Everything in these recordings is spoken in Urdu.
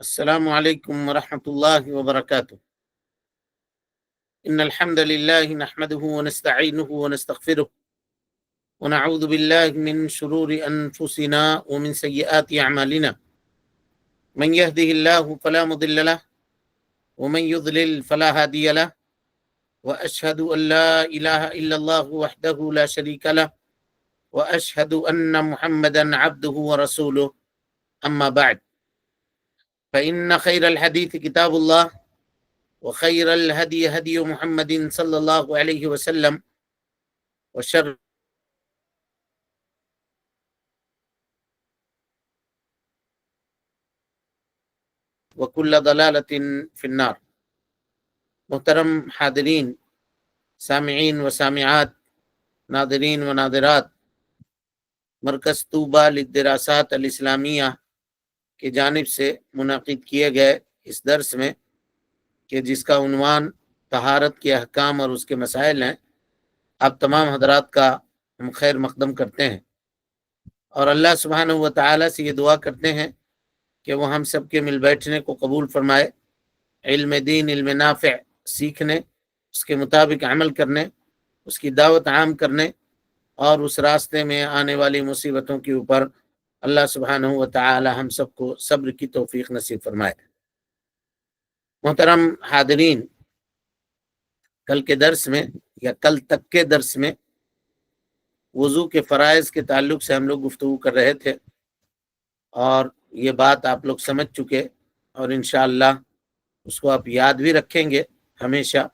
السلام عليكم ورحمة الله وبركاته. إن الحمد لله نحمده ونستعينه ونستغفره ونعوذ بالله من شرور أنفسنا ومن سيئات أعمالنا. من يهده الله فلا مضل له ومن يضلل فلا هادي له، وأشهد أن لا إله إلا الله وحده لا شريك له، وأشهد أن محمدا عبده ورسوله. أما بعد، فإن خير الحديث كتاب الله، وخير الهدي هدي محمد صلى الله عليه وسلم، وشر وكل ضلالة في النار. محترم حاضرین، سامعین و سامعات، ناظرین و ناظرات، مرکز طوبہ للدراسات الاسلامیہ کی جانب سے منعقد کیے گئے اس درس میں، کہ جس کا عنوان طہارت کے احکام اور اس کے مسائل ہیں، آپ تمام حضرات کا ہم خیر مقدم کرتے ہیں، اور اللہ سبحانہ و تعالی سے یہ دعا کرتے ہیں کہ وہ ہم سب کے مل بیٹھنے کو قبول فرمائے، علم دین، علم نافع سیکھنے، اس کے مطابق عمل کرنے، اس کی دعوت عام کرنے، اور اس راستے میں آنے والی مصیبتوں کے اوپر اللہ سبحانہ و تعالی ہم سب کو صبر کی توفیق نصیب فرمائے۔ محترم حاضرین، کل کے درس میں یا کل تک کے درس میں وضو کے فرائض کے تعلق سے ہم لوگ گفتگو کر رہے تھے، اور یہ بات آپ لوگ سمجھ چکے، اور انشاءاللہ اس کو آپ یاد بھی رکھیں گے ہمیشہ،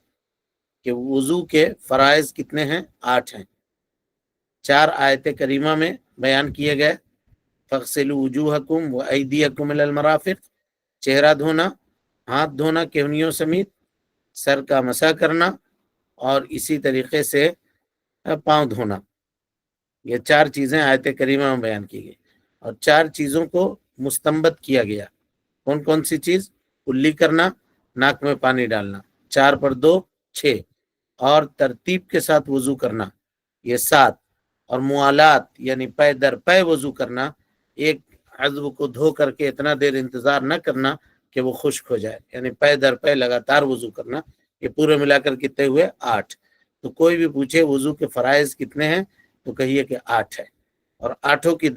کہ وضو کے فرائض کتنے ہیں؟ 8 ہیں۔ 4 آیت کریمہ میں بیان کیے گئے: فَاغْسِلُوا وُجُوهَكُمْ وَأَيْدِيَكُمْ إِلَى الْمَرَافِقِ، چہرہ دھونا، ہاتھ دھونا کہنیوں سمیت، سر کا مسح کرنا، اور اسی طریقے سے پاؤں دھونا۔ یہ 4 چیزیں آیت کریمہ میں بیان کی گئی، اور 4 چیزوں کو مستنبت کیا گیا۔ کون کون سی چیز؟ کلی کرنا، ناک میں پانی ڈالنا، 4 پر 2 6، اور ترتیب کے ساتھ وضو کرنا، یہ 7، اور موالات یعنی پے در پے وضو کرنا، ایک عضو کو دھو کر کے اتنا دیر انتظار نہ کرنا کہ وہ خشک ہو جائے، یعنی پے در پے لگاتار وضو کرنا۔ یہ پورے ملا کر کتنے ہوئے؟ 8۔ تو کوئی بھی پوچھے وضو کے فرائض کتنے ہیں تو کہیے کہ 8 ہے، اور 8 کی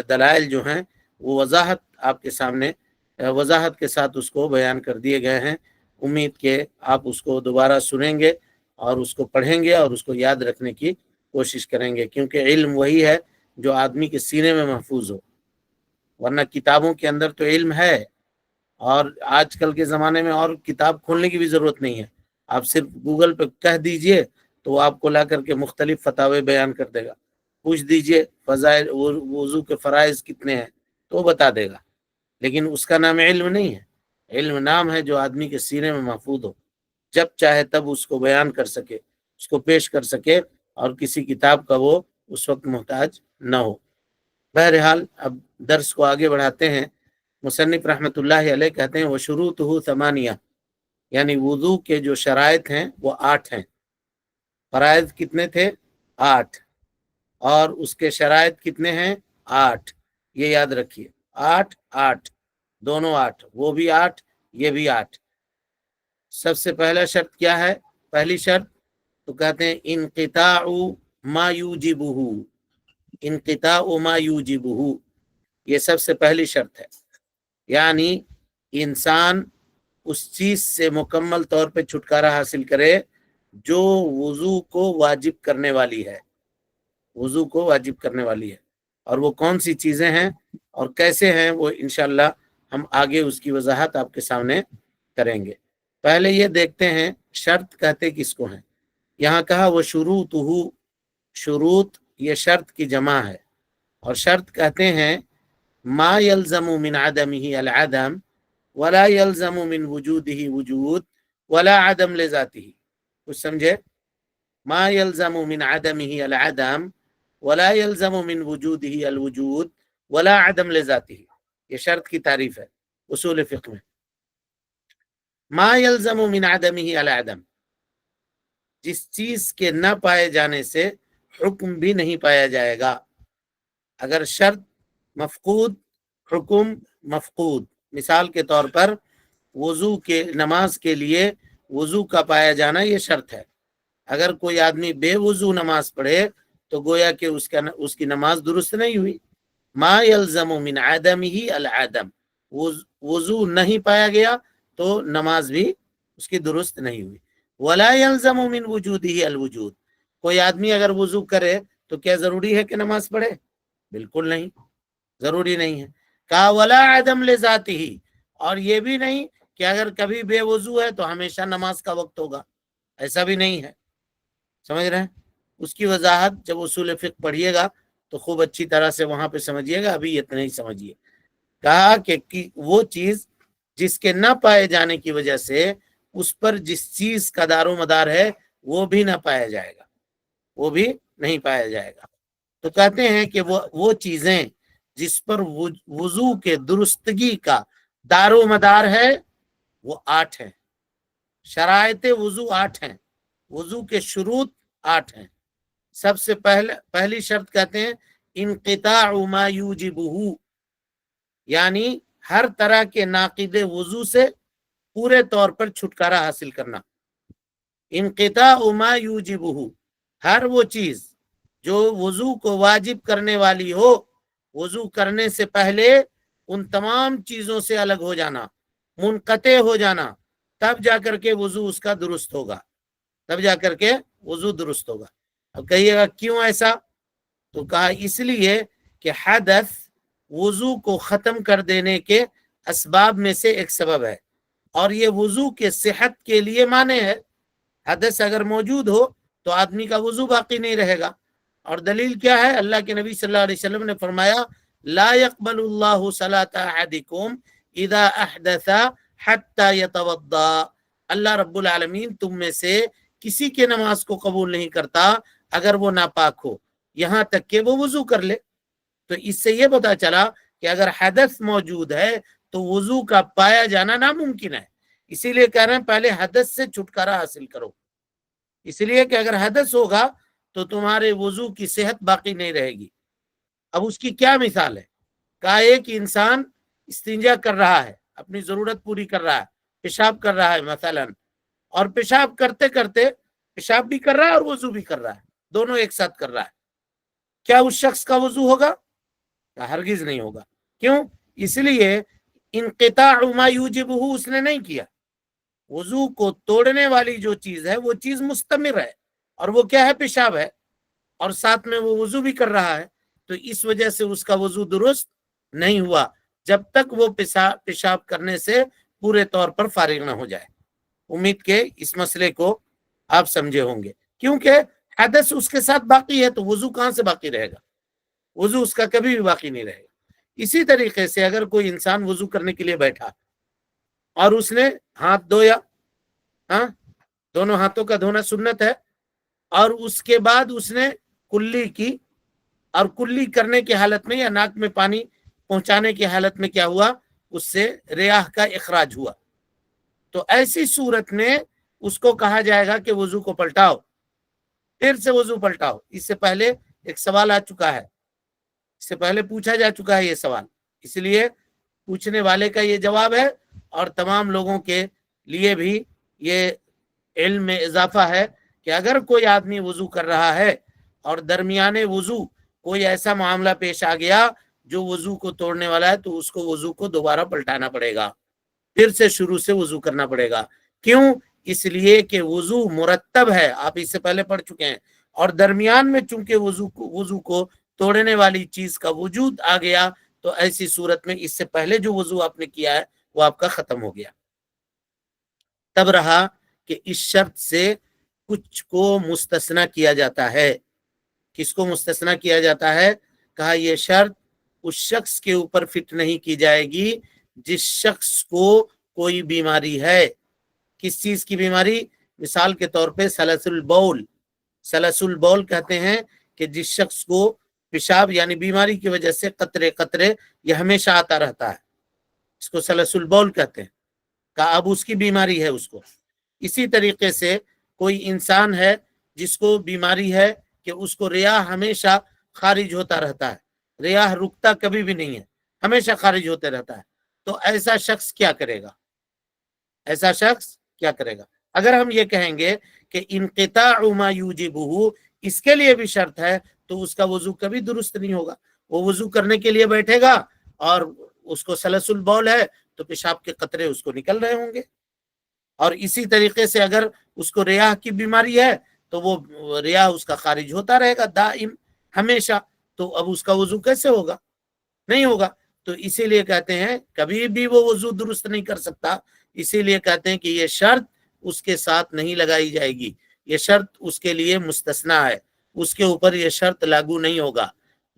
دلائل جو ہیں وہ آپ کے سامنے وضاحت کے ساتھ اس کو بیان کر دیے گئے ہیں۔ امید کہ آپ اس کو دوبارہ سنیں گے اور اس کو پڑھیں گے اور اس کو یاد رکھنے کی کوشش کریں گے، کیونکہ علم وہی ہے جو آدمی کے سینے میں محفوظ ہو، ورنہ کتابوں کے اندر تو علم ہے، اور آج کل کے زمانے میں اور کتاب کھولنے کی بھی ضرورت نہیں ہے، آپ صرف گوگل پہ کہہ دیجئے تو وہ آپ کو لا کر کے مختلف فتاوے بیان کر دے گا۔ پوچھ دیجئے فضائل وضو کے فرائض کتنے ہیں تو وہ بتا دے گا، لیکن اس کا نام علم نہیں ہے۔ علم نام ہے جو آدمی کے سینے میں محفوظ ہو، جب چاہے تب اس کو بیان کر سکے، اس کو پیش کر سکے، اور کسی کتاب کا وہ اس وقت محتاج نہ ہو۔ بہرحال اب درس کو آگے بڑھاتے ہیں۔ مصنف رحمۃ اللہ علیہ کہتے ہیں وشروطہ 8، یعنی وضو کے جو شرائط ہیں وہ 8 ہیں۔ فرائض کتنے تھے؟ 8، اور اس کے شرائط کتنے ہیں؟ 8۔ یہ یاد رکھیے، 8 8، دونوں 8، وہ بھی 8 یہ بھی 8۔ سب سے پہلا شرط کیا ہے؟ پہلی شرط تو کہتے ہیں انقطاع ما یوجبہ، انقطاع ما یوجبہ، یہ سب سے پہلی شرط ہے، یعنی انسان اس چیز سے مکمل طور پہ چھٹکارا حاصل کرے جو وضو کو واجب کرنے والی ہے، وضو کو واجب کرنے والی ہے۔ اور وہ کون سی چیزیں ہیں اور کیسے ہیں وہ انشاءاللہ ہم آگے اس کی وضاحت آپ کے سامنے کریں گے۔ پہلے یہ دیکھتے ہیں شرط کہتے کس کو ہیں۔ یہاں کہا وہ شروط یہ شرط کی جمع ہے، اور شرط کہتے ہیں ما يلزم من عدمه العدم ولا يلزم من وجوده وجود ولا عدم لذاته۔ کچھ سمجھے؟ ما يلزم من عدمه العدم ولا يلزم من وجوده الوجود ولا عدم لذاته، یہ شرط کی تعریف ہے اصول فقہ میں۔ ما يلزم من عدمه العدم، جس چیز کے نہ پائے جانے سے حکم بھی نہیں پایا جائے گا۔ اگر شرط مفقود، حکم مفقود، مثال کے طور پر وضو کے نماز کے لیے وضو کا پایا جانا یہ شرط ہے. اگر کوئی آدمی بے وضو نماز پڑھے تو گویا کہ اس کی نماز درست نہیں ہوئی. ما یلزم من عدمہ العدم، وضو نہیں پایا گیا تو نماز بھی اس کی درست نہیں ہوئی. ولا یلزم من وجودہ الوجود، کوئی آدمی اگر وضو کرے تو کیا ضروری ہے کہ نماز پڑھے؟ بالکل نہیں، ضروری نہیں ہے. کہا ولا عدم لذاتہ، اور یہ بھی نہیں کہ اگر کبھی بے وضو ہے تو ہمیشہ نماز کا وقت ہوگا، ایسا بھی نہیں ہے. سمجھ رہے ہیں؟ اس کی وضاحت جب اصول فقہ پڑھیے گا تو خوب اچھی طرح سے وہاں پہ سمجھیے گا، ابھی اتنا ہی سمجھیے. کہا کہ وہ چیز جس کے نہ پائے جانے کی وجہ سے اس پر جس چیز کا دار و مدار ہے وہ بھی نہ پایا جائے گا، وہ بھی نہیں پایا جائے گا. تو کہتے ہیں کہ وہ چیزیں جس پر وضو کے درستگی کا دار و مدار ہے وہ 8 ہیں. شرائط وضو 8 ہیں، وضو کے شروط 8 ہیں. سب سے پہلی شرط کہتے ہیں انقطاع ما یوجبہ، یعنی ہر طرح کے ناقض وضو سے پورے طور پر چھٹکارا حاصل کرنا. انقطاع ما یوجبہ، ہر وہ چیز جو وضو کو واجب کرنے والی ہو، وضو کرنے سے پہلے ان تمام چیزوں سے الگ ہو جانا، منقطع ہو جانا، تب جا کر کے وضو اس کا درست ہوگا، تب جا کر کے وضو درست ہوگا. اب کہیے گا کیوں ایسا؟ تو کہا اس لیے کہ حدث وضو کو ختم کر دینے کے اسباب میں سے ایک سبب ہے، اور یہ وضو کے صحت کے لیے مانع ہے. حدث اگر موجود ہو تو آدمی کا وضو باقی نہیں رہے گا. اور دلیل کیا ہے؟ اللہ کے نبی صلی اللہ علیہ وسلم نے فرمایا لا يقبل اللہ صلاۃ احدکم اذا احدث حتى يتوضا، اللہ رب العالمین تم میں سے کسی کے نماز کو قبول نہیں کرتا اگر وہ ناپاک ہو، یہاں تک کہ وہ وضو کر لے. تو اس سے یہ پتا چلا کہ اگر حدث موجود ہے تو وضو کا پایا جانا ناممکن ہے. اسی لیے کہہ رہے ہیں پہلے حدث سے چھٹکارا حاصل کرو، اس لیے کہ اگر حدث ہوگا تو تمہارے وضو کی صحت باقی نہیں رہے گی. اب اس کی کیا مثال ہے؟ کہا ایک انسان استنجا کر رہا ہے، اپنی ضرورت پوری کر رہا ہے، پیشاب کر رہا ہے مثلا، اور پیشاب کرتے کرتے پیشاب بھی کر رہا ہے اور وضو بھی کر رہا ہے، دونوں ایک ساتھ کر رہا ہے. کیا اس شخص کا وضو ہوگا؟ ہرگز نہیں ہوگا. کیوں؟ اس لیے انقطاع ما یوجبہ اس نے نہیں کیا. وضو کو توڑنے والی جو چیز ہے وہ چیز مستمر ہے، اور وہ کیا ہے؟ پیشاب ہے، اور ساتھ میں وہ وضو بھی کر رہا ہے. تو اس وجہ سے اس کا وضو درست نہیں ہوا جب تک وہ پیشاب کرنے سے پورے طور پر فارغ نہ ہو جائے. امید کہ اس مسئلے کو آپ سمجھے ہوں گے. کیونکہ حدث اس کے ساتھ باقی ہے تو وضو کہاں سے باقی رہے گا؟ وضو اس کا کبھی بھی باقی نہیں رہے گا. اسی طریقے سے اگر کوئی انسان وضو کرنے کے لیے بیٹھا اور اس نے ہاتھ دھویا، دونوں ہاتھوں کا دھونا سنت ہے، اور اس کے بعد اس نے کلی کی، اور کلی کرنے کی حالت میں یا ناک میں پانی پہنچانے کی حالت میں کیا ہوا؟ اس سے ریاح کا اخراج ہوا. تو ایسی صورت میں اس کو کہا جائے گا کہ وضو کو پلٹاؤ، پھر سے وضو پلٹاؤ. اس سے پہلے ایک سوال آ چکا ہے، اس سے پہلے پوچھا جا چکا ہے یہ سوال، اس لیے پوچھنے والے کا یہ جواب ہے، اور تمام لوگوں کے لیے بھی یہ علم میں اضافہ ہے کہ اگر کوئی آدمی وضو کر رہا ہے اور درمیان وضو کوئی ایسا معاملہ پیش آ گیا جو وضو کو توڑنے والا ہے تو اس کو وضو کو دوبارہ پلٹانا پڑے گا، پھر سے شروع سے وضو کرنا پڑے گا. کیوں؟ اس لیے کہ وضو مرتب ہے، آپ اس سے پہلے پڑھ چکے ہیں، اور درمیان میں چونکہ وضو کو توڑنے والی چیز کا وجود آ گیا تو ایسی صورت میں اس سے پہلے جو وضو آپ نے کیا ہے وہ آپ کا ختم ہو گیا. تب رہا کہ اس شرط سے کچھ کو مستثنا کیا جاتا ہے. کس کو مستثنا کیا جاتا ہے؟ کہا یہ شرط اس شخص کے اوپر فٹ نہیں کی جائے گی جس شخص کو کوئی بیماری ہے. کس چیز کی بیماری؟ مثال کے طور پہ سلس البول. سلس البول کہتے ہیں کہ جس شخص کو پیشاب یعنی بیماری کی وجہ سے قطرے قطرے یہ ہمیشہ آتا رہتا ہے، اس کو سلس البول کہتے ہیں. کہا اب اس کی بیماری ہے اس کو. اسی طریقے سے کوئی انسان ہے جس کو بیماری ہے کہ اس کو ریاح ہمیشہ خارج ہوتا رہتا ہے، ریاح رکتا کبھی بھی نہیں ہے، ہمیشہ خارج ہوتے رہتا ہے. تو ایسا شخص کیا کرے گا؟ ایسا شخص کیا کرے گا؟ اگر ہم یہ کہیں گے کہ انقطاع ما یوجبہ اس کے لیے بھی شرط ہے تو اس کا وضو کبھی درست نہیں ہوگا. وہ وضو کرنے کے لیے بیٹھے گا اور اس کو سلس البول ہے تو پیشاب کے قطرے اس کو نکل رہے ہوں گے. اور اسی طریقے سے اگر اس کو ریاح کی بیماری ہے تو وہ ریاح اس کا خارج ہوتا رہے گا دائم ہمیشہ. تو اب اس کا وضو کیسے ہوگا؟ نہیں ہوگا. تو اسی لیے کہتے ہیں کبھی بھی وہ وضو درست نہیں کر سکتا. اسی لیے کہتے ہیں کہ یہ شرط اس کے ساتھ نہیں لگائی جائے گی. یہ شرط اس کے لیے مستثنا ہے، اس کے اوپر یہ شرط لاگو نہیں ہوگا.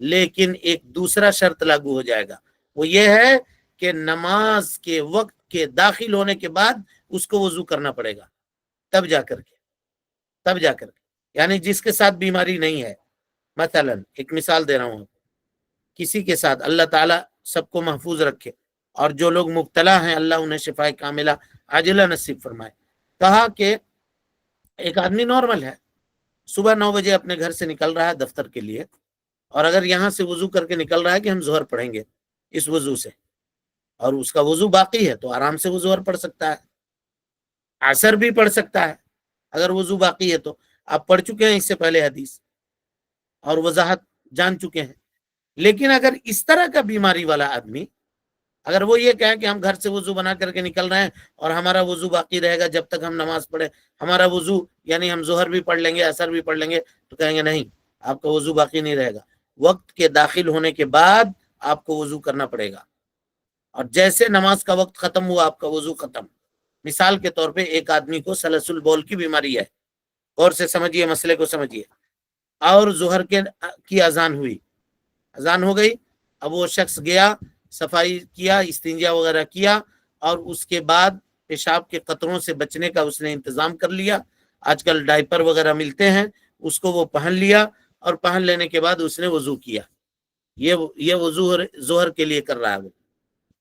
لیکن ایک دوسرا شرط لاگو ہو جائے گا، وہ یہ ہے کہ نماز کے وقت کے داخل ہونے کے بعد اس کو وضو کرنا پڑے گا. تب جا کر کے یعنی جس کے ساتھ بیماری نہیں ہے. مثلا ایک مثال دے رہا ہوں، کسی کے ساتھ، اللہ تعالیٰ سب کو محفوظ رکھے، اور جو لوگ مبتلا ہیں اللہ انہیں شفا کاملہ عاجلہ نصیب فرمائے. کہا کہ ایک آدمی نارمل ہے، صبح 9 بجے اپنے گھر سے نکل رہا ہے دفتر کے لیے، اور اگر یہاں سے وضو کر کے نکل رہا ہے کہ ہم ظہر پڑھیں گے اس وضو سے، اور اس کا وضو باقی ہے تو آرام سے وہ ظہر پڑھ سکتا ہے، عصر بھی پڑھ سکتا ہے اگر وضو باقی ہے تو. آپ پڑھ چکے ہیں اس سے پہلے حدیث اور وضاحت جان چکے ہیں. لیکن اگر اس طرح کا بیماری والا آدمی، اگر وہ یہ کہے کہ ہم گھر سے وضو بنا کر کے نکل رہے ہیں اور ہمارا وضو باقی رہے گا جب تک ہم نماز پڑھیں، ہمارا وضو یعنی ہم ظہر بھی پڑھ لیں گے عصر بھی پڑھ لیں گے، تو کہیں گے نہیں، آپ کا وضو باقی نہیں رہے گا. وقت کے داخل ہونے کے بعد آپ کو وضو کرنا پڑے گا، اور جیسے نماز کا وقت ختم ہوا آپ کا وضو ختم. مثال کے طور پہ ایک آدمی کو سلس البول کی بیماری ہے، غور سے سمجھیے، مسئلے کو سمجھیے. اور ظہر کی اذان ہوئی، اذان ہو گئی. اب وہ شخص گیا، صفائی کیا، استنجا وغیرہ کیا، اور اس کے بعد پیشاب کے قطروں سے بچنے کا اس نے انتظام کر لیا. آج کل ڈائپر وغیرہ ملتے ہیں، اس کو وہ پہن لیا، اور پہن لینے کے بعد اس نے وضو کیا. یہ وضو ظہر کے لیے کر رہا ہے. وہ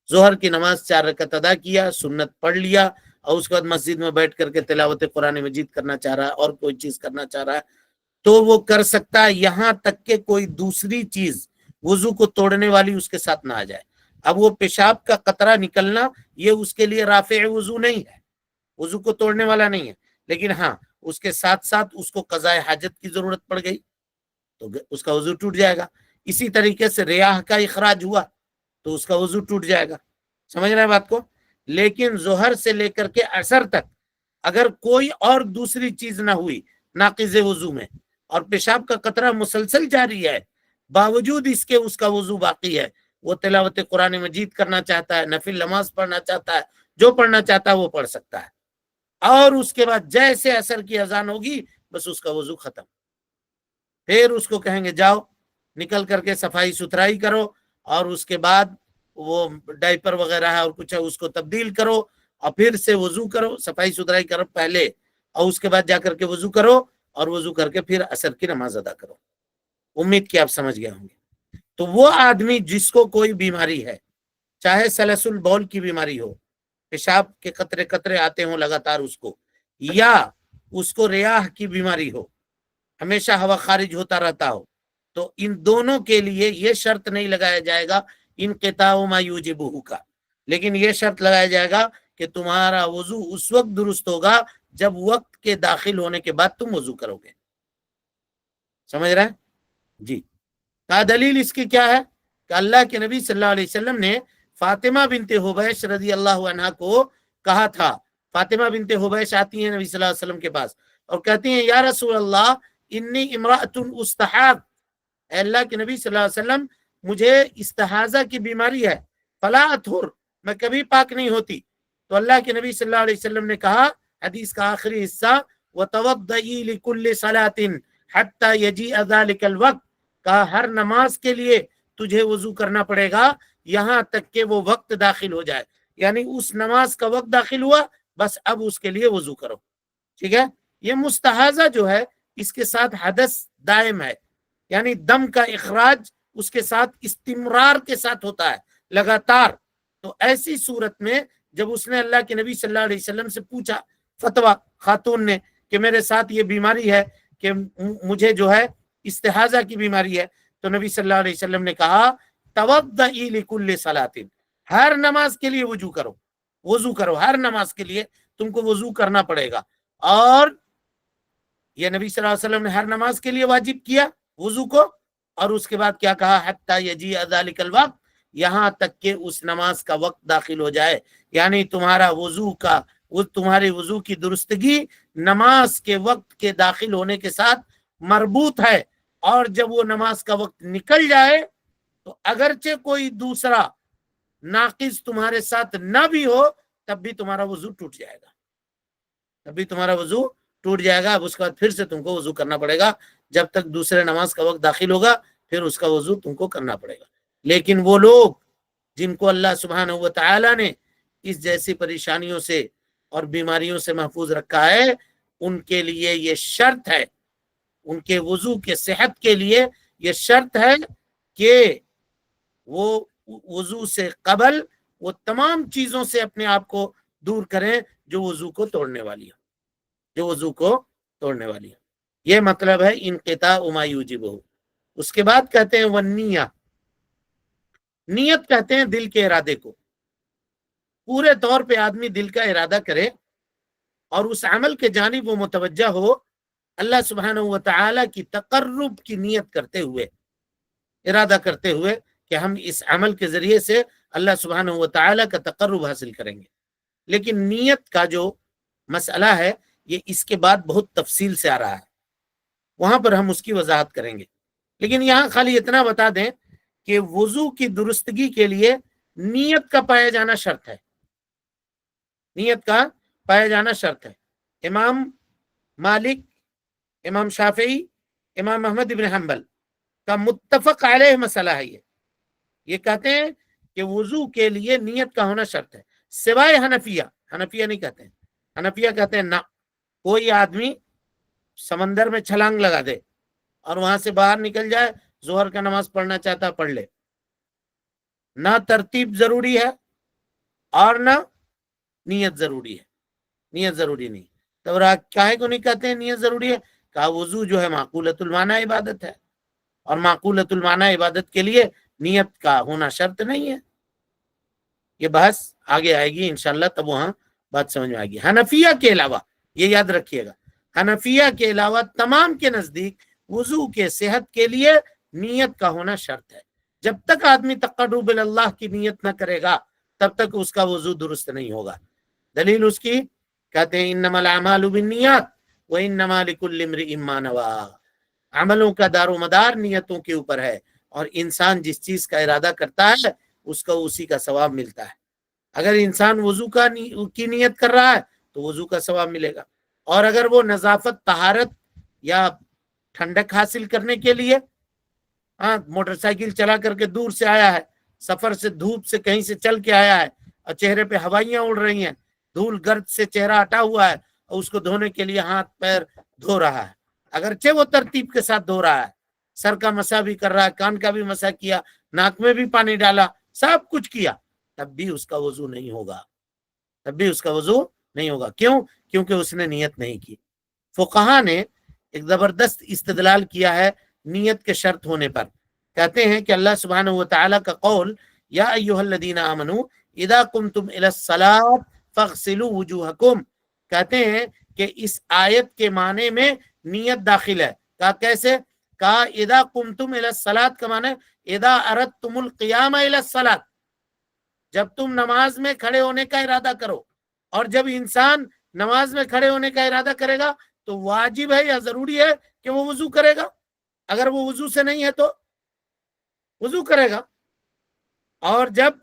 ظہر کی نماز 4 رکعت ادا کیا، سنت پڑھ لیا، اور اس کے بعد مسجد میں بیٹھ کر کے تلاوت قرآن مجید کرنا چاہ رہا ہے اور کوئی چیز کرنا چاہ رہا ہے تو وہ کر سکتا ہے، یہاں تک کہ کوئی دوسری چیز وضو کو توڑنے والی اس کے ساتھ نہ آ جائے. اب وہ پیشاب کا قطرہ نکلنا یہ اس کے لیے رافع وضو نہیں ہے، وضو کو توڑنے والا نہیں ہے. لیکن ہاں اس کے ساتھ ساتھ اس کو قضاء حاجت کی ضرورت پڑ گئی تو اس کا وضو ٹوٹ جائے گا. اسی طریقے سے ریاح کا اخراج ہوا تو اس کا وضو ٹوٹ جائے گا. سمجھ رہے ہیں بات کو؟ لیکن ظہر سے لے کر کے عصر تک اگر کوئی اور دوسری چیز نہ ہوئی ناقض وضو میں، اور پیشاب کا قطرہ مسلسل جاری ہے، باوجود اس کے اس کا وضو باقی ہے، وہ تلاوت قرآن مجید کرنا چاہتا ہے، نفل نماز پڑھنا چاہتا ہے، جو پڑھنا چاہتا ہے وہ پڑھ سکتا ہے. اور اس کے بعد جیسے عصر کی اذان ہوگی بس اس کا وضو ختم. پھر اس کو کہیں گے جاؤ نکل کر کے صفائی ستھرائی کرو، اور اس کے بعد وہ ڈائپر وغیرہ ہے اور کچھ ہے اس کو تبدیل کرو، اور پھر سے وضو کرو، صفائی ستھرائی کرو پہلے، اور اس کے بعد جا کر کے وضو کرو، اور وضو کر کے پھر عصر کی نماز ادا کرو. امید کی آپ سمجھ گئے ہوں گے. تو وہ آدمی جس کو کوئی بیماری ہے، چاہے سلس البول کی بیماری ہو، پیشاب کے قطرے قطرے آتے ہوں لگاتار اس کو، یا اس کو ریاح کی بیماری ہو، ہمیشہ ہوا خارج ہوتا رہتا ہو، تو ان دونوں کے لیے یہ شرط نہیں لگایا جائے گا انقطاع ما یوجبہ کا. لیکن یہ شرط لگایا جائے گا کہ تمہارا وضو اس وقت درست ہوگا جب وقت کے داخل ہونے کے بعد تم وضو کرو گے. سمجھ رہے ہیں جی؟ دلیل اس کی کیا ہے کہ اللہ کے نبی صلی اللہ علیہ وسلم نے فاطمہ بنت حبیش رضی اللہ عنہا کو کہا تھا. فاطمہ بنت حبیش آتی ہیں نبی صلی اللہ علیہ وسلم کے پاس اور کہتی ہیں یا رسول اللہ انی امرأۃ استحاض، اے اللہ کے نبی صلی اللہ علیہ وسلم مجھے استحاضہ کی بیماری ہے، فلا اطہر، میں کبھی پاک نہیں ہوتی. تو اللہ کے نبی صلی اللہ علیہ وسلم نے کہا، حدیث کا آخری حصہ، وتوضئی لکل صلاۃ حتی یجیء ذلک الوقت، کہا ہر نماز کے لیے تجھے وضو کرنا پڑے گا یہاں تک کہ وہ وقت داخل ہو جائے. یعنی اس نماز کا وقت داخل ہوا بس اب اس کے لیے وضو کرو. ٹھیک ہے؟ یہ مستحاضہ جو ہے اس کے ساتھ حدث دائم ہے، یعنی دم کا اخراج اس کے ساتھ استمرار کے ساتھ ہوتا ہے، لگاتار. تو ایسی صورت میں جب اس نے اللہ کے نبی صلی اللہ علیہ وسلم سے پوچھا، فتویٰ خاتون نے، کہ میرے ساتھ یہ بیماری ہے کہ مجھے جو ہے استحاضہ کی بیماری ہے، تو نبی صلی اللہ علیہ وسلم نے کہا توضئی لکل صلاۃ، ہر نماز کے لیے وضو کرو، وضو کرو، ہر نماز کے لیے تم کو وضو کرنا پڑے گا. اور یہ نبی صلی اللہ علیہ وسلم نے ہر نماز کے لیے واجب کیا وضو کو. اور اس کے بعد کیا کہا؟ حتی یجیء ذلک الوقت، یہاں تک کہ اس نماز کا وقت داخل ہو جائے. یعنی تمہارے وضو کی درستگی نماز کے وقت کے داخل ہونے کے ساتھ مربوط ہے. اور جب وہ نماز کا وقت نکل جائے تو اگرچہ کوئی دوسرا ناقص تمہارے ساتھ نہ بھی ہو تب بھی تمہارا وضو ٹوٹ جائے گا، تب بھی تمہارا وضو ٹوٹ جائے گا. اب اس کے بعد پھر سے تم کو وضو کرنا پڑے گا. جب تک دوسرے نماز کا وقت داخل ہوگا پھر اس کا وضو تم کو کرنا پڑے گا. لیکن وہ لوگ جن کو اللہ سبحانہ و تعالی نے اس جیسی پریشانیوں سے اور بیماریوں سے محفوظ رکھا ہے، ان کے لیے یہ شرط ہے، ان کے وضو کے صحت کے لیے یہ شرط ہے کہ وہ وضو سے قبل وہ تمام چیزوں سے اپنے آپ کو دور کریں جو وضو کو توڑنے والی ہو، جو وضو کو توڑنے والی ہو. یہ مطلب ہے انقطاع ما یوجبہ. اس کے بعد کہتے ہیں والنیہ، نیت کہتے ہیں دل کے ارادے کو. پورے طور پہ آدمی دل کا ارادہ کرے اور اس عمل کے جانب وہ متوجہ ہو اللہ سبحانہ و تعالی کی تقرب کی نیت کرتے ہوئے، ارادہ کرتے ہوئے کہ ہم اس عمل کے ذریعے سے اللہ سبحانہ و تعالی کا تقرب حاصل کریں گے. لیکن نیت کا جو مسئلہ ہے یہ اس کے بعد بہت تفصیل سے آ رہا ہے، وہاں پر ہم اس کی وضاحت کریں گے. لیکن یہاں خالی اتنا بتا دیں کہ وضو کی درستگی کے لیے نیت کا پایا جانا شرط ہے، نیت کا پایا جانا شرط ہے. امام مالک، امام شافعی، امام احمد بن حنبل کا متفق علیہ مسئلہ ہے. یہ کہتے ہیں کہ وضو کے لیے نیت کا ہونا شرط ہے، سوائے حنفیہ. حنفیہ نہیں کہتے ہیں، حنفیہ کہتے ہیں نہ، کوئی آدمی سمندر میں چھلانگ لگا دے اور وہاں سے باہر نکل جائے، ظہر کا نماز پڑھنا چاہتا پڑھ لے، نہ ترتیب ضروری ہے اور نہ نیت ضروری ہے، نیت ضروری نہیں. تو کاہے کو نہیں کہتے ہیں نیت ضروری ہے؟ کہا وضو جو ہے معقولۃ المعنی عبادت ہے، اور معقولۃ المعنی عبادت کے لیے نیت کا ہونا شرط نہیں ہے. یہ بحث آگے آئے گی انشاءاللہ، تب وہاں بات سمجھ میں آئے گی. حنفیہ کے علاوہ یہ یاد رکھیے گا، حنفیہ کے علاوہ تمام کے نزدیک وضو کے صحت کے لیے نیت کا ہونا شرط ہے. جب تک آدمی تقرب اللہ کی نیت نہ کرے گا تب تک اس کا وضو درست نہیں ہوگا. دلیل اس کی کہتے ہیں انما الاعمال بالنیات وانما لکل امرئ ما نوی. عملوں کا دار و مدار نیتوں کے اوپر ہے، اور انسان جس چیز کا ارادہ کرتا ہے اس کو اسی کا ثواب ملتا ہے. اگر انسان وضو کی نیت کر رہا ہے تو وضو کا ثواب ملے گا، اور اگر وہ نظافت، طہارت یا ٹھنڈک حاصل کرنے کے لیے موٹر سائیکل چلا کر کے دور سے آیا ہے، سفر سے، دھوپ سے کہیں سے چل کے آیا ہے، اور چہرے پہ ہوائیاں اڑ رہی ہیں، دھول گرد سے چہرہ ہٹا ہوا ہے، اور اس کو دھونے کے لیے ہاتھ پیر دھو رہا ہے، اگرچہ وہ ترتیب کے ساتھ دھو رہا ہے، سر کا مسح بھی کر رہا ہے، کان کا بھی مسح کیا، ناک میں بھی پانی ڈالا، سب کچھ کیا، تب بھی اس کا وضو نہیں ہوگا، تب بھی اس کا وضو نہیں ہوگا. کیوں؟ کیونکہ اس نے نیت نہیں کی. فقہا نے ایک زبردست استدلال کیا ہے نیت کے شرط ہونے پر. کہتے ہیں کہ اللہ سبحانہ و تعالی کا قول یا ایھا الذین آمنوا اذا قمتم الی الصلاۃ فاغسلوا وجوہکم، کہتے ہیں کہ اس آیت کے معنی میں نیت داخل ہے. کہا کیسے؟ کہا اذا قمتم الی الصلاۃ کا معنی اذا اردتم القیام الی الصلاۃ، جب تم نماز میں کھڑے ہونے کا ارادہ کرو. اور جب انسان نماز میں کھڑے ہونے کا ارادہ کرے گا تو واجب ہے یا ضروری ہے کہ وہ وضو کرے گا. اگر وہ وضو سے نہیں ہے تو وضو کرے گا. اور جب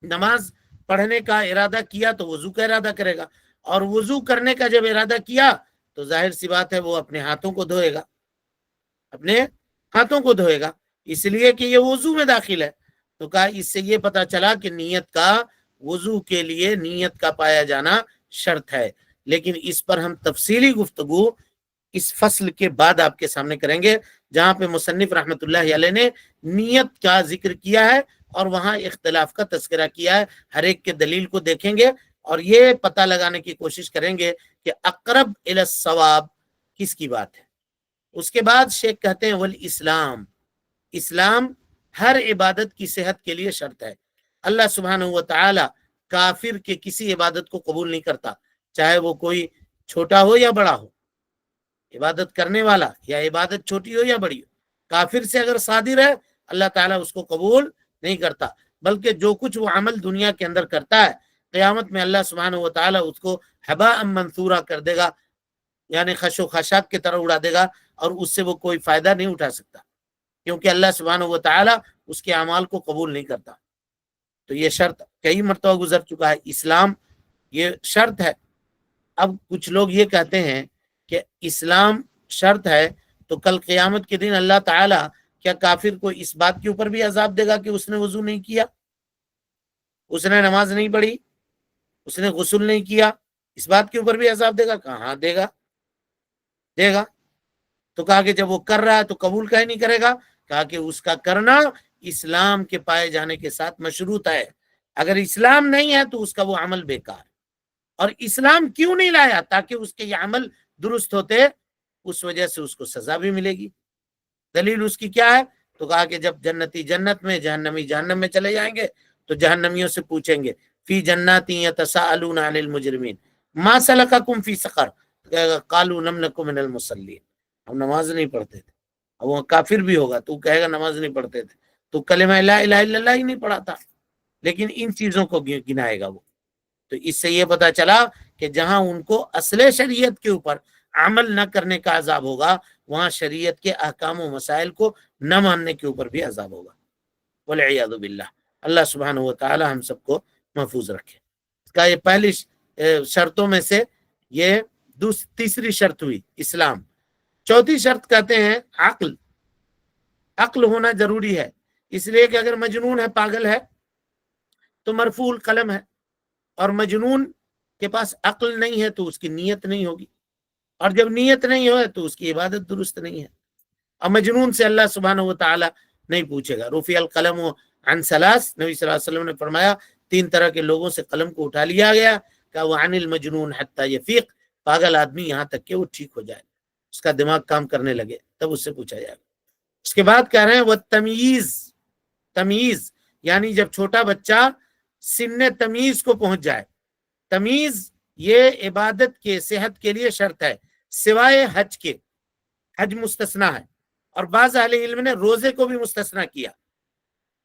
نماز پڑھنے کا ارادہ کیا تو وضو کا ارادہ کرے گا، اور وضو کرنے کا جب ارادہ کیا تو ظاہر سی بات ہے وہ اپنے ہاتھوں کو دھوئے گا، اپنے ہاتھوں کو دھوئے گا، اس لیے کہ یہ وضو میں داخل ہے. تو کہا اس سے یہ پتا چلا کہ نیت کا، وضو کے لیے نیت کا پایا جانا شرط ہے. لیکن اس پر ہم تفصیلی گفتگو اس فصل کے بعد آپ کے سامنے کریں گے، جہاں پہ مصنف رحمت اللہ علیہ نے نیت کا ذکر کیا ہے اور وہاں اختلاف کا تذکرہ کیا ہے. ہر ایک کے دلیل کو دیکھیں گے اور یہ پتہ لگانے کی کوشش کریں گے کہ اقرب الی الصواب کس کی بات ہے. اس کے بعد شیخ کہتے ہیں والاسلام، اسلام ہر عبادت کی صحت کے لیے شرط ہے. اللہ سبحانہ و تعالی کافر کے کسی عبادت کو قبول نہیں کرتا، چاہے وہ کوئی چھوٹا ہو یا بڑا ہو، عبادت کرنے والا یا عبادت چھوٹی ہو یا بڑی ہو، کافر سے اگر صادر ہے اللہ تعالیٰ اس کو قبول نہیں کرتا، بلکہ جو کچھ وہ عمل دنیا کے اندر کرتا ہے قیامت میں اللہ سبحانہ و تعالیٰ اس کو ہباء منثورا کر دے گا، یعنی خش و خاشاک کی طرح اڑا دے گا، اور اس سے وہ کوئی فائدہ نہیں اٹھا سکتا، کیونکہ اللہ سبحانہ و تعالیٰ اس کے اعمال کو قبول نہیں کرتا۔ تو یہ شرط کئی مرتبہ گزر چکا ہے، اسلام یہ شرط ہے۔ اب کچھ لوگ یہ کہتے ہیں کہ اسلام شرط ہے تو کل قیامت کے دن اللہ تعالیٰ کیا کافر کو اس بات کے اوپر بھی عذاب دے گا کہ اس نے وضو نہیں کیا، اس نے نماز نہیں پڑھی، اس نے غسل نہیں کیا، اس بات کے اوپر بھی عذاب دے گا؟ کہاں دے گا، دے گا۔ تو کہا کہ جب وہ کر رہا ہے تو قبول کہیں نہیں کرے گا، کہا کہ اس کا کرنا اسلام کے پائے جانے کے ساتھ مشروط ہے، اگر اسلام نہیں ہے تو اس کا وہ عمل بیکار۔ اور اسلام کیوں نہیں لایا؟ تاکہ اس کے یہ عمل درست ہوتے، اس وجہ سے اس کو سزا بھی ملے گی۔ دلیل اس کی کیا ہے؟ تو کہا کہ جب جنتی جنت میں، جہنمی جہنم میں چلے جائیں گے تو جہنمیوں سے پوچھیں گے فی جناتی یتساءلون عن المجرمین ما سلککم فی سقر، قالوا لم نک من المصلین، ہم نماز نہیں پڑھتے تھے۔ اب وہ کافر بھی ہوگا تو کہے گا نماز نہیں پڑھتے تھے، تو کلمہ لا الہ الا اللہ ہی نہیں پڑھا تھا، لیکن ان چیزوں کو گنائے گا وہ۔ تو اس سے یہ پتا چلا کہ جہاں ان کو اصل شریعت کے اوپر عمل نہ کرنے کا عذاب ہوگا، وہاں شریعت کے احکام و مسائل کو نہ ماننے کے اوپر بھی عذاب ہوگا، والعیاذ باللہ۔ اللہ سبحانہ و تعالی ہم سب کو محفوظ رکھے۔ اس کا یہ پہلی شرطوں میں سے یہ تیسری شرط ہوئی اسلام۔ چوتھی شرط کہتے ہیں عقل۔ عقل ہونا ضروری ہے، اس لیے کہ اگر مجنون ہے، پاگل ہے، تو مرفوع القلم ہے، اور مجنون کے پاس عقل نہیں ہے تو اس کی نیت نہیں ہوگی، اور جب نیت نہیں ہو تو اس کی عبادت درست نہیں ہے۔ اور مجنون سے اللہ سبحانہ و تعالی نہیں پوچھے گا۔ رفع القلم عن ثلاث، نبی صلی اللہ علیہ وسلم نے فرمایا 3 طرح کے لوگوں سے قلم کو اٹھا لیا گیا، کہ وہ عن المجنون حتی یفیق، پاگل آدمی یہاں تک کہ وہ ٹھیک ہو جائے، اس کا دماغ کام کرنے لگے، تب اس سے پوچھا جائے گا۔ اس کے بعد کہہ رہے ہیں وہ تمییز، یعنی جب چھوٹا بچہ سن تمیز کو پہنچ جائے۔ تمیز یہ عبادت کے صحت کے لیے شرط ہے، سوائے حج کے، حج مستثنا ہے، اور بعض اہل علم نے روزے کو بھی مستثنا کیا،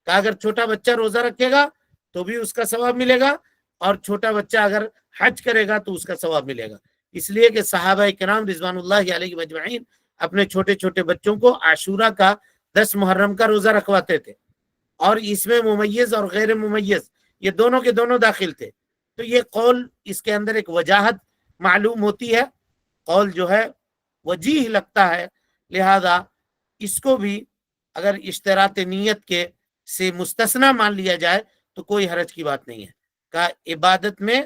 کہ اگر چھوٹا بچہ روزہ رکھے گا تو بھی اس کا ثواب ملے گا، اور چھوٹا بچہ اگر حج کرے گا تو اس کا ثواب ملے گا، اس لیے کہ صحابہ کرام رضوان اللہ علیہ مجمعین اپنے چھوٹے چھوٹے بچوں کو عاشورہ کا 10 محرم کا روزہ رکھواتے تھے، اور اس میں ممیز اور غیر ممیز یہ دونوں کے دونوں داخل تھے۔ تو یہ قول اس کے اندر ایک وجاہت معلوم ہوتی ہے، قول جو ہے وجیح لگتا ہے، لہذا اس کو بھی اگر اشتراط نیت کے سے مستثنا مان لیا جائے تو کوئی حرج کی بات نہیں ہے، کہ عبادت میں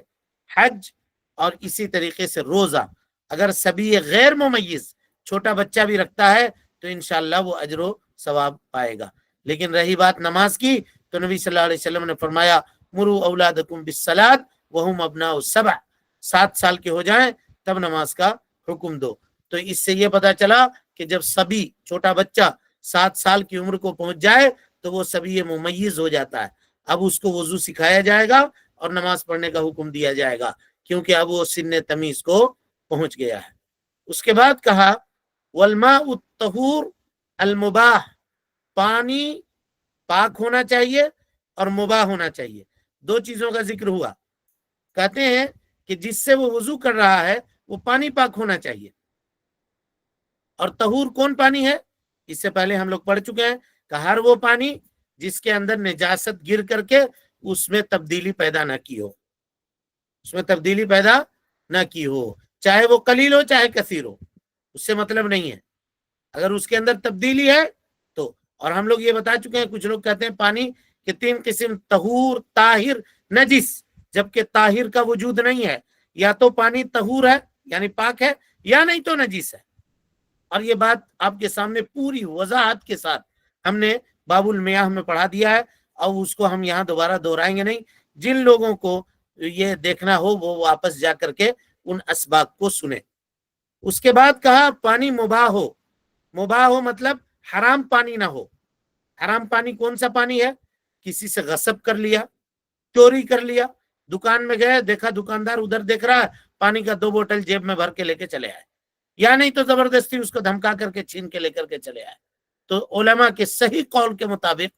حج اور اسی طریقے سے روزہ اگر سبھی غیر ممیز چھوٹا بچہ بھی رکھتا ہے تو انشاءاللہ وہ اجر و ثواب پائے گا۔ لیکن رہی بات نماز کی، تو نبی صلی اللہ علیہ وسلم نے فرمایا مرو اولادکم بالصلاۃ وہم ابناء 7، 7 سال کے ہو جائیں تب نماز کا حکم دو۔ تو اس سے یہ پتا چلا کہ جب سبھی چھوٹا بچہ 7 سال کی عمر کو پہنچ جائے تو وہ سبھی ممیز ہو جاتا ہے، اب اس کو وضو سکھایا جائے گا اور نماز پڑھنے کا حکم دیا جائے گا، کیونکہ اب وہ سن تمیز کو پہنچ گیا ہے۔ اس کے بعد کہا والماء الطہور المباح، پانی پاک ہونا چاہیے اور مباح ہونا چاہیے، 2 چیزوں کا ذکر ہوا۔ کہتے ہیں کہ جس سے وہ وضو کر رہا ہے وہ پانی پاک ہونا چاہیے، اور طہور کون پانی ہے؟ اس سے پہلے ہم لوگ پڑھ چکے ہیں کہ ہر وہ پانی جس کے اندر نجاست گر کر کے اس میں تبدیلی پیدا نہ کی ہو، اس میں تبدیلی پیدا نہ کی ہو، چاہے وہ قلیل ہو چاہے کثیر ہو، اس سے مطلب نہیں ہے، اگر اس کے اندر تبدیلی ہے تو۔ اور ہم لوگ یہ بتا چکے ہیں، کچھ لوگ کہتے ہیں پانی کے 3 قسم، طہور، طاہر، نجس، جبکہ طاہر کا وجود نہیں ہے، یا تو پانی طہور ہے یعنی پاک ہے، یا نہیں تو نجس ہے۔ اور یہ بات آپ کے سامنے پوری وضاحت کے ساتھ ہم نے باب المیاہ میں پڑھا دیا ہے، اور اس کو ہم یہاں دوبارہ دہرائیں گے نہیں۔ جن لوگوں کو یہ دیکھنا ہو وہ واپس جا کر کے ان اسباق کو سنیں۔ اس کے بعد کہا پانی مباح ہو، مباح ہو مطلب حرام پانی نہ ہو۔ حرام پانی کون سا پانی ہے؟ کسی سے غصب کر لیا، چوری کر لیا، دکان میں گئے، دیکھا دکاندار ادھر دیکھ رہا ہے، پانی کا 2 بوتل جیب میں بھر کے لے کے چلے آئے، یا نہیں تو زبردستی اس کو دھمکا کر کے چھین کے لے کر کے چلے آئے، تو علماء کے صحیح قول کے مطابق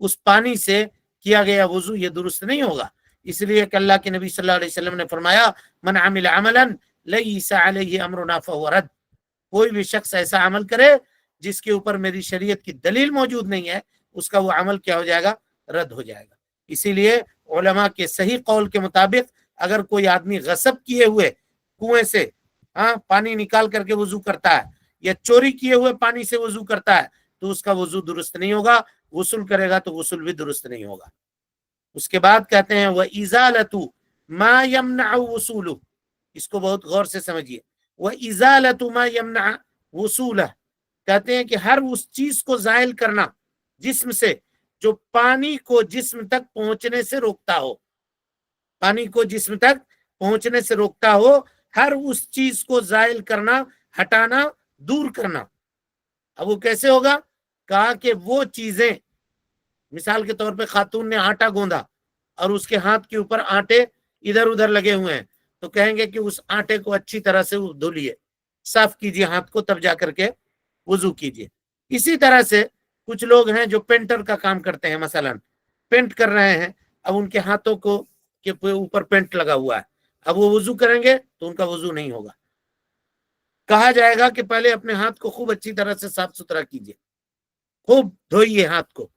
اس پانی سے کیا گیا وضو یہ درست نہیں ہوگا، اس لیے کہ اللہ کے نبی صلی اللہ علیہ وسلم نے فرمایا من عمل عملا لیس علیہ امرنا فہو رد، کوئی بھی شخص ایسا عمل کرے جس کے اوپر میری شریعت کی دلیل موجود نہیں ہے، اس کا وہ عمل کیا ہو جائے گا؟ رد ہو جائے گا۔ اسی لیے علماء کے صحیح قول کے مطابق اگر کوئی آدمی غصب کیے ہوئے کنویں سے پانی نکال کر کے وضو کرتا ہے یا چوری کیے ہوئے پانی سے وضو کرتا ہے تو اس کا وضو درست نہیں ہوگا، غسل کرے گا تو غسل بھی درست نہیں ہوگا۔ اس کے بعد کہتے ہیں وَإِزَالَةُ مَا يَمْنَعُ وُصُولُهُ، اس کو بہت غور سے سمجھیے، وَإِزَالَةُ مَا يَمْنَعُ وُصُولَهُ، کہتے ہیں کہ ہر اس چیز کو زائل کرنا جسم سے جو پانی کو جسم تک پہنچنے سے روکتا ہو، پانی کو جسم تک پہنچنے سے روکتا ہو، ہر اس چیز کو زائل کرنا، ہٹانا، دور کرنا۔ اب وہ کیسے ہوگا؟ کہا کہ وہ چیزیں، مثال کے طور پہ خاتون نے آٹا گوندا اور اس کے ہاتھ کے اوپر آٹے ادھر ادھر لگے ہوئے ہیں، تو کہیں گے کہ اس آٹے کو اچھی طرح سے دھولیے، صاف کیجیے ہاتھ کو، تب جا کر کے وضو کیجیے۔ اسی طرح سے کچھ لوگ ہیں جو پینٹر کا کام کرتے ہیں، مثلا پینٹ کر رہے ہیں، اب ان کے ہاتھوں کو کے اوپر پینٹ لگا ہوا ہے، اب وہ وضو کریں گے تو ان کا وضو نہیں ہوگا۔ کہا جائے گا کہ پہلے اپنے ہاتھ کو خوب اچھی طرح سے صاف ستھرا کیجیے، خوب دھوئیے ہاتھ کو،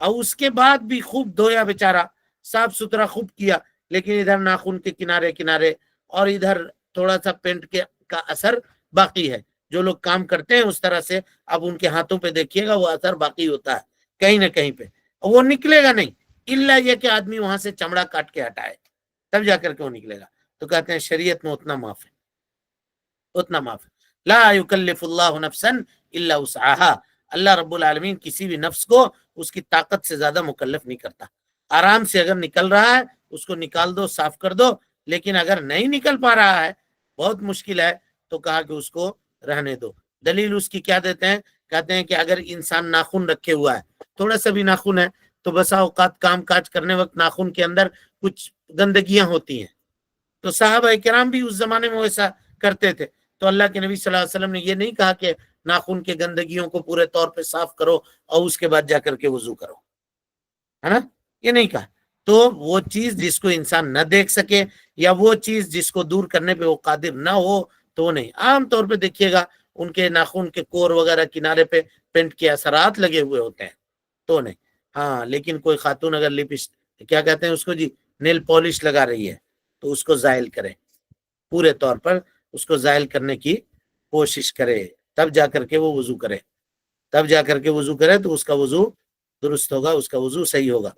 اور اس کے بعد بھی خوب دھویا بیچارہ، صاف ستھرا خوب کیا، لیکن ادھر ناخن کے کنارے کنارے اور ادھر تھوڑا سا پینٹ کا اثر باقی ہے۔ جو لوگ کام کرتے ہیں اس طرح سے، اب ان کے ہاتھوں پہ دیکھیے گا وہ اثر باقی ہوتا ہے کہیں نہ کہیں پہ، وہ نکلے گا نہیں، الا یہ کہ آدمی وہاں سے چمڑا کاٹ کے ہٹائے تب جا کر کے وہ نکلے گا۔ تو کہتے ہیں شریعت میں اتنا معاف ہے، اتنا معاف ہے۔ لا یکلف اللہ نفسا الا وسعها، اللہ رب العالمین کسی بھی نفس کو اس کی طاقت سے زیادہ مکلف نہیں کرتا۔ آرام سے اگر نکل رہا ہے اس کو نکال دو، صاف کر دو، لیکن اگر نہیں نکل پا رہا ہے، بہت مشکل ہے، تو کہا کہ اس کو رہنے دو۔ دلیل اس کی کیا دیتے ہیں؟ کہتے ہیں کہ اگر انسان ناخن رکھے ہوا ہے، تھوڑا سا بھی ناخن ہے، تو بسا اوقات کام کاج کرنے وقت ناخن کے اندر کچھ گندگیاں ہوتی ہیں، تو صحابہ کرام بھی اس زمانے میں ویسا کرتے تھے، تو اللہ کے نبی صلی اللہ علیہ وسلم نے یہ نہیں کہا کہ ناخن کے گندگیوں کو پورے طور پہ صاف کرو اور اس کے بعد جا کر کے وضو کرو، ہے نا، یہ نہیں کہا۔ تو وہ چیز جس کو انسان نہ دیکھ سکے یا وہ چیز جس کو دور کرنے پہ وہ قادر نہ ہو تو وہ نہیں۔ عام طور پہ دیکھیے گا ان کے ناخن کے کور وغیرہ کنارے پہ پینٹ کے اثرات لگے ہوئے ہوتے ہیں تو نہیں، ہاں، لیکن کوئی خاتون اگر کیا کہتے ہیں اس کو جی، نیل پالش لگا رہی ہے تو اس کو زائل کرے، پورے طور پر اس کو زائل کرنے کی کوشش کرے، تب جا کر کے وہ وضو کرے، تب جا کر کے وضو کرے تو اس کا وضو درست ہوگا، اس کا وضو صحیح ہوگا۔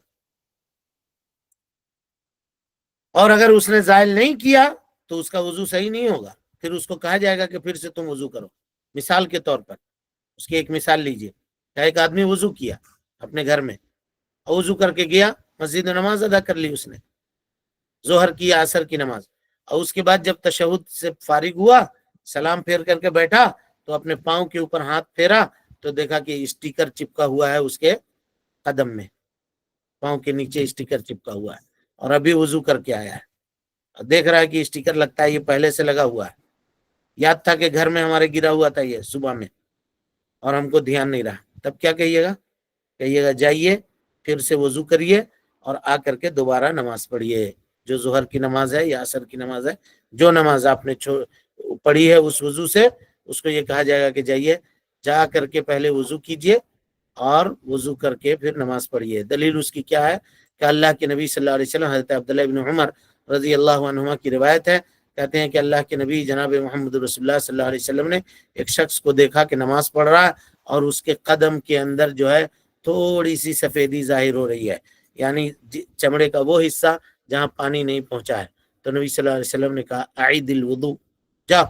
اور اگر اس نے زائل نہیں کیا تو اس کا وضو صحیح نہیں ہوگا، پھر اس کو کہا جائے گا کہ پھر سے تم وضو کرو۔ مثال کے طور پر اس کی ایک مثال لیجئے، ایک آدمی وضو کیا اپنے گھر میں، وضو کر کے گیا مسجد میں، نماز ادا کر لی اس نے، ظہر کی عصر کی نماز، اور اس کے بعد جب تشہد سے فارغ ہوا، سلام پھیر کر کے بیٹھا تو اپنے پاؤں کے اوپر ہاتھ پھیرا تو دیکھا کہ اسٹیکر چپکا ہوا ہے اس کے قدم میں، پاؤں کے نیچے اسٹیکر چپکا ہوا ہے، اور ابھی وضو کر کے آیا ہے، دیکھ رہا ہے کہ اسٹیکر لگتا ہے یہ پہلے سے لگا ہوا ہے، یاد تھا کہ گھر میں ہمارے گرا ہوا تھا یہ صبح میں اور ہم کو دھیان نہیں رہا، تب کیا کہیے گا؟ کہیے گا جائیے پھر سے وضو کریے اور آ کر کے دوبارہ نماز پڑھیے، جو ظہر کی نماز ہے یا عصر کی نماز ہے، جو نماز آپ نے پڑھی ہے اس وضو سے، اس کو یہ کہا جائے گا کہ جائیے، جا کر کے پہلے وضو کیجئے اور وضو کر کے پھر نماز پڑھیے۔ دلیل اس کی کیا ہے کہ اللہ کے نبی صلی اللہ علیہ وسلم، حضرت عبداللہ بن عمر رضی اللہ عنہما کی روایت ہے، کہتے ہیں کہ اللہ کے نبی جناب محمد رسول اللہ صلی اللہ علیہ وسلم نے ایک شخص کو دیکھا کہ نماز پڑھ رہا ہے اور اس کے قدم کے اندر جو ہے تھوڑی سی سفیدی ظاہر ہو رہی ہے، یعنی چمڑے کا وہ حصہ جہاں پانی نہیں پہنچا ہے، تو نبی صلی اللہ علیہ وسلم نے کہا اعید الوضو، جا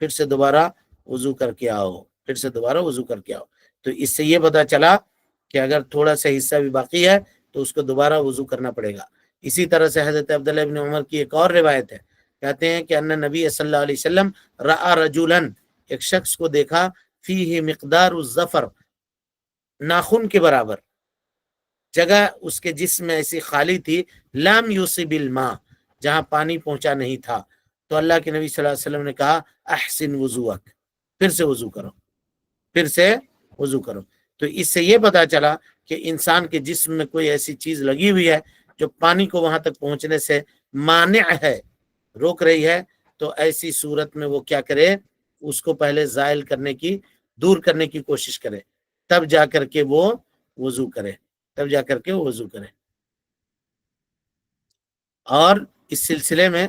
پھر سے دوبارہ وضو کر کے آؤ، پھر سے دوبارہ وضو کر کے آؤ۔ تو اس سے یہ پتا چلا کہ اگر تھوڑا سا حصہ بھی باقی ہے تو اس کو دوبارہ وضو کرنا پڑے گا۔ اسی طرح سے حضرت عبداللہ بن عمر کی ایک اور روایت ہے، کہتے ہیں کہ ان نبی صلی اللہ علیہ وسلم رأى رجلا، ایک شخص کو دیکھا، فیہ مقدار الظفر، ناخن کے برابر جگہ اس کے جسم میں ایسی خالی تھی لم یصب الماء، جہاں پانی پہنچا نہیں تھا، تو اللہ کے نبی صلی اللہ علیہ وسلم نے کہا احسن وضوءک، پھر سے وضو کرو، پھر سے وضو کرو۔ تو اس سے یہ پتا چلا کہ انسان کے جسم میں کوئی ایسی چیز لگی ہوئی ہے جو پانی کو وہاں تک پہنچنے سے مانع ہے، روک رہی ہے، تو ایسی صورت میں وہ کیا کرے، اس کو پہلے زائل کرنے کی، دور کرنے کی کوشش کرے، تب جا کر کے وہ وضو کرے، تب جا کر کے وہ وضو کرے۔ اور اس سلسلے میں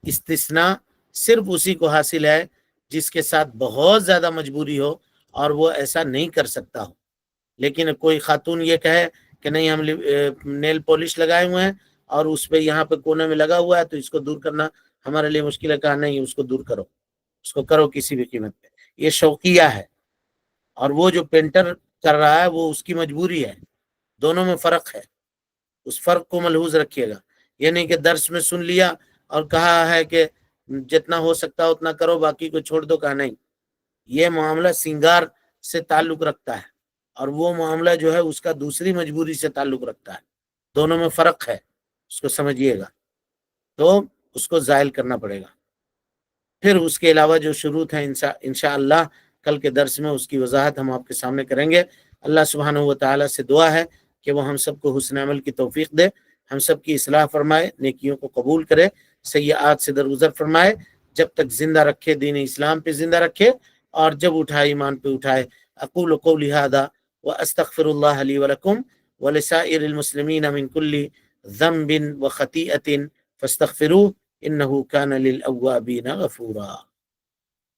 استثناء صرف اسی کو حاصل ہے جس کے ساتھ بہت زیادہ مجبوری ہو اور وہ ایسا نہیں کر سکتا ہو۔ لیکن کوئی خاتون یہ کہے کہ نہیں ہم نیل پالش لگائے ہوئے ہیں اور اس پہ یہاں پہ کونے میں لگا ہوا ہے تو اس کو دور کرنا ہمارے لیے مشکل ہے، کہا نہیں اس کو دور کرو، اس کو کرو کسی بھی قیمت پہ، یہ شوقیہ ہے۔ اور وہ جو پینٹر کر رہا ہے وہ اس کی مجبوری ہے، دونوں میں فرق ہے، اس فرق کو ملحوظ رکھیے گا۔ یہ نہیں کہ درس میں سن لیا اور کہا ہے کہ جتنا ہو سکتا اتنا کرو باقی کو چھوڑ دو، کہا نہیں، یہ معاملہ سنگار سے تعلق رکھتا ہے اور وہ معاملہ جو ہے اس کا دوسری مجبوری سے تعلق رکھتا ہے، دونوں میں فرق ہے، اس کو سمجھیے گا، تو اس کو زائل کرنا پڑے گا۔ پھر اس کے علاوہ جو شروط ہیں انشاءاللہ کل کے درس میں اس کی وضاحت ہم آپ کے سامنے کریں گے۔ اللہ سبحانہ و تعالیٰ سے دعا ہے کہ وہ ہم سب کو حسن عمل کی توفیق دے، ہم سب کی اصلاح فرمائے، نیکیوں کو قبول کرے، سیئات سے درگزر فرمائے، جب تک زندہ رکھے دین اسلام پہ زندہ رکھے، اور جب اٹھائے ایمان پہ اٹھائے۔ اقول قولی ھذا واستغفر اللہ لی ولکم ولسائر المسلمین من کل ذنب وخطیئۃ فاستغفروہ انہ کان للأوابین غفورا۔